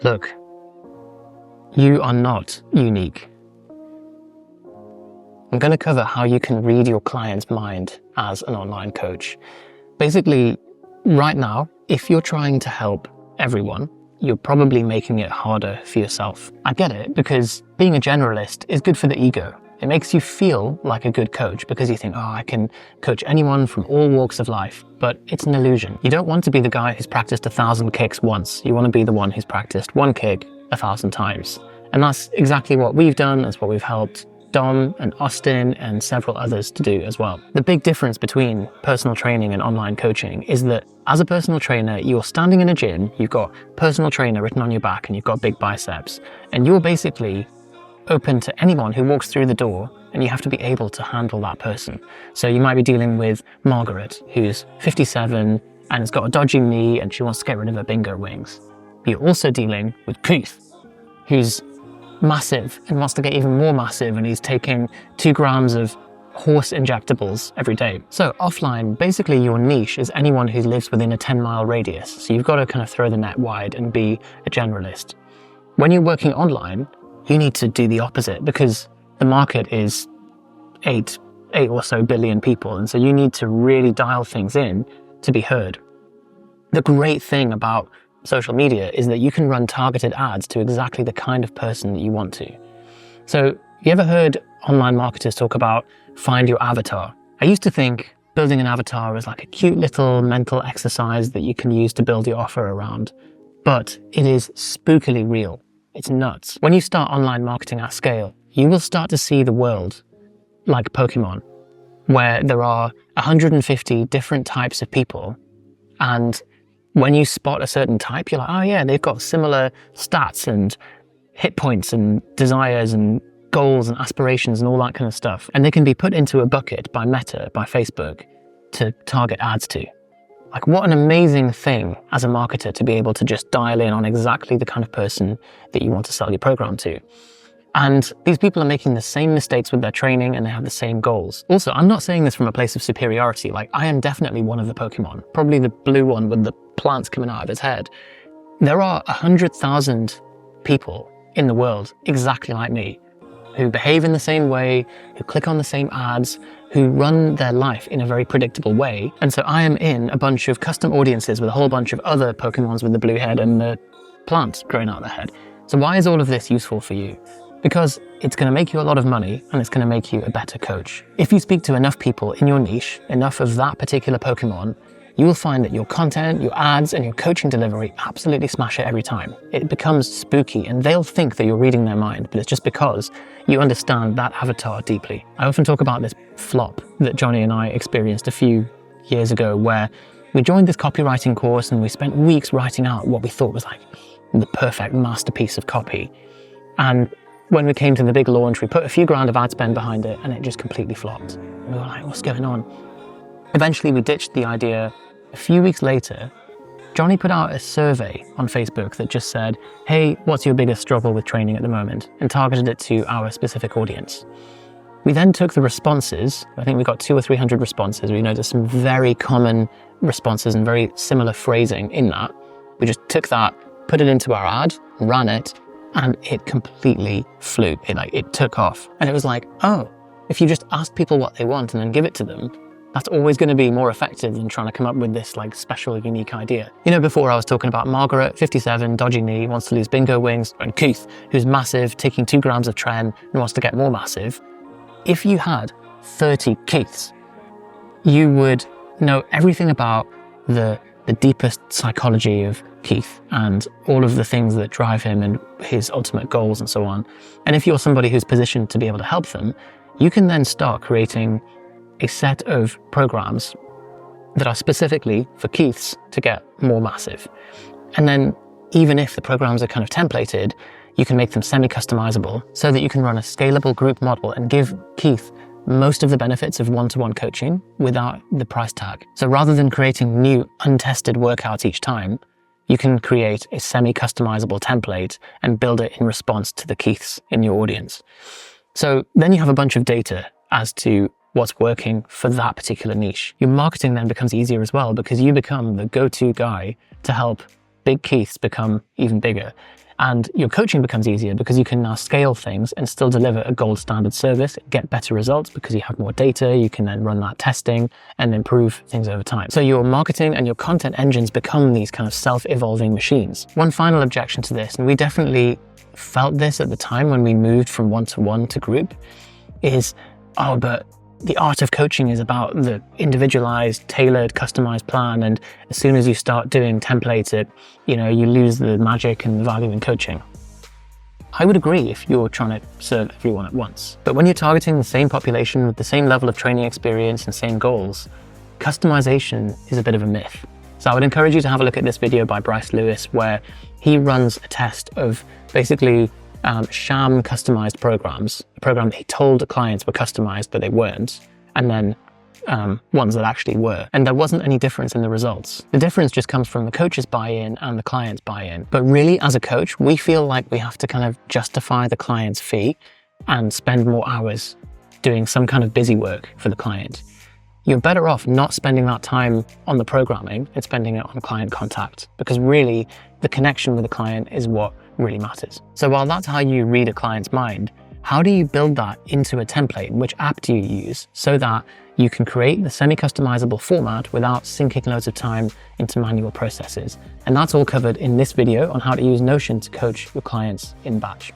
Look, you are not unique. I'm going to cover how you can read your client's mind as an online coach. Basically, right now, if you're trying to help everyone, you're probably making it harder for yourself. I get it, because being a generalist is good for the ego. It makes you feel like a good coach because you think, oh, I can coach anyone from all walks of life, but it's an illusion. You don't want to be the guy who's practiced 1,000 kicks once. You want to be the one who's practiced one kick 1,000 times. And that's exactly what we've done. That's what we've helped Dom and Austin and several others to do as well. The big difference between personal training and online coaching is that as a personal trainer, you're standing in a gym, you've got personal trainer written on your back and you've got big biceps, and you're basically open to anyone who walks through the door, and you have to be able to handle that person. So you might be dealing with Margaret, who's 57 and has got a dodgy knee and she wants to get rid of her bingo wings. You're also dealing with Keith, who's massive and wants to get even more massive, and he's taking 2 grams of horse injectables every day. So offline, basically your niche is anyone who lives within a 10-mile radius. So you've got to kind of throw the net wide and be a generalist. When you're working online, you need to do the opposite, because the market is 8 or so billion people. And so you need to really dial things in to be heard. The great thing about social media is that you can run targeted ads to exactly the kind of person that you want to. So you ever heard online marketers talk about find your avatar? I used to think building an avatar was like a cute little mental exercise that you can use to build your offer around, but it is spookily real. It's nuts. When you start online marketing at scale, you will start to see the world like Pokemon, where there are 150 different types of people, and when you spot a certain type, you're like, oh yeah, they've got similar stats and hit points and desires and goals and aspirations and all that kind of stuff. And they can be put into a bucket by Meta, by Facebook, to target ads to. Like, what an amazing thing as a marketer to be able to just dial in on exactly the kind of person that you want to sell your program to. And these people are making the same mistakes with their training, and they have the same goals. Also, I'm not saying this from a place of superiority. Like, I am definitely one of the Pokemon, probably the blue one with the plants coming out of his head. There are 100,000 people in the world exactly like me, who behave in the same way, who click on the same ads, who run their life in a very predictable way. And so I am in a bunch of custom audiences with a whole bunch of other Pokemons with the blue head and the plants growing out their head. So why is all of this useful for you? Because it's going to make you a lot of money, and it's going to make you a better coach. If you speak to enough people in your niche, enough of that particular Pokemon, you will find that your content, your ads, and your coaching delivery absolutely smash it every time. It becomes spooky, and they'll think that you're reading their mind, but it's just because you understand that avatar deeply. I often talk about this flop that Johnny and I experienced a few years ago, where we joined this copywriting course and we spent weeks writing out what we thought was like the perfect masterpiece of copy. And when we came to the big launch, we put a few grand of ad spend behind it, and it just completely flopped. And we were like, what's going on? Eventually we ditched the idea. A few weeks later, Johnny put out a survey on Facebook that just said, hey, what's your biggest struggle with training at the moment? And targeted it to our specific audience. We then took the responses. I think we got 200 or 300 responses. We noticed some very common responses and very similar phrasing in that. We just took that, put it into our ad, ran it, and it completely flew. It took off. And it was like, oh, if you just ask people what they want and then give it to them, that's always going to be more effective than trying to come up with this like special, unique idea. You know, before I was talking about Margaret, 57, dodgy knee, wants to lose bingo wings, and Keith, who's massive, taking 2 grams of tren and wants to get more massive. If you had 30 Keiths, you would know everything about the deepest psychology of Keith and all of the things that drive him and his ultimate goals and so on. And if you're somebody who's positioned to be able to help them, you can then start creating a set of programs that are specifically for Keiths to get more massive. And then even if the programs are kind of templated, you can make them semi-customizable so that you can run a scalable group model and give Keith most of the benefits of one-to-one coaching without the price tag. So rather than creating new untested workouts each time, you can create a semi-customizable template and build it in response to the Keiths in your audience. So then you have a bunch of data as to what's working for that particular niche. Your marketing then becomes easier as well, because you become the go-to guy to help big Keiths become even bigger. And your coaching becomes easier because you can now scale things and still deliver a gold standard service, get better results because you have more data. You can then run that testing and improve things over time. So your marketing and your content engines become these kind of self-evolving machines. One final objection to this, and we definitely felt this at the time when we moved from one-to-one to group, is, oh, but the art of coaching is about the individualized, tailored, customized plan. And as soon as you start doing templates, you lose the magic and the value in coaching. I would agree if you're trying to serve everyone at once. But when you're targeting the same population with the same level of training experience and same goals, customization is a bit of a myth. So I would encourage you to have a look at this video by Bryce Lewis, where he runs a test of basically sham customized programs, a program that he told clients were customized, but they weren't, and then ones that actually were. And there wasn't any difference in the results. The difference just comes from the coach's buy-in and the client's buy-in. But really, as a coach, we feel like we have to kind of justify the client's fee and spend more hours doing some kind of busy work for the client. You're better off not spending that time on the programming and spending it on client contact, because really the connection with the client is what really matters. So while that's how you read a client's mind, how do you build that into a template? Which app do you use so that you can create the semi-customizable format without sinking loads of time into manual processes? And that's all covered in this video on how to use Notion to coach your clients in batch.